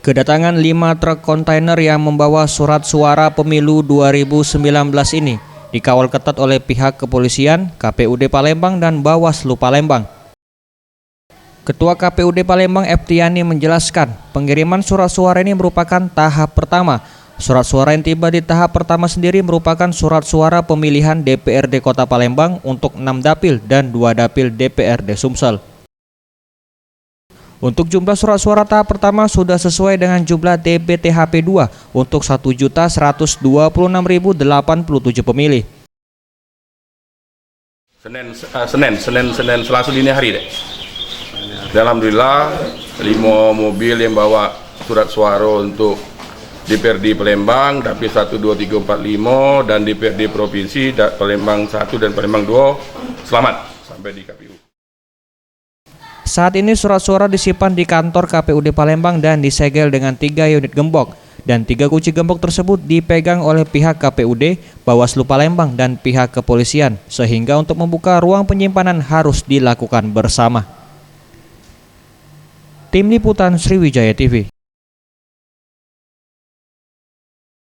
Kedatangan 5 truk kontainer yang membawa surat suara pemilu 2019 ini dikawal ketat oleh pihak kepolisian, KPUD Palembang dan Bawaslu Palembang. Ketua KPUD Palembang Eptiani menjelaskan, pengiriman surat suara ini merupakan tahap pertama. Surat suara yang tiba di tahap pertama sendiri merupakan surat suara pemilihan DPRD Kota Palembang untuk 6 dapil dan 2 dapil DPRD Sumsel. Untuk jumlah surat suara tahap pertama sudah sesuai dengan jumlah DPTHP 2 untuk 1.126.087 pemilih. Senin Selasa dini hari deh. Alhamdulillah 5 mobil yang bawa surat suara untuk DPRD Palembang, dapil 1, 2, 3, 4, 5 dan DPRD Provinsi Palembang 1 dan Palembang 2 selamat sampai di KPU. Saat ini surat suara disimpan di kantor KPUD Palembang dan disegel dengan 3 unit gembok, dan 3 kunci gembok tersebut dipegang oleh pihak KPUD, Bawaslu Palembang dan pihak kepolisian, sehingga untuk membuka ruang penyimpanan harus dilakukan bersama. Tim Liputan Sriwijaya TV.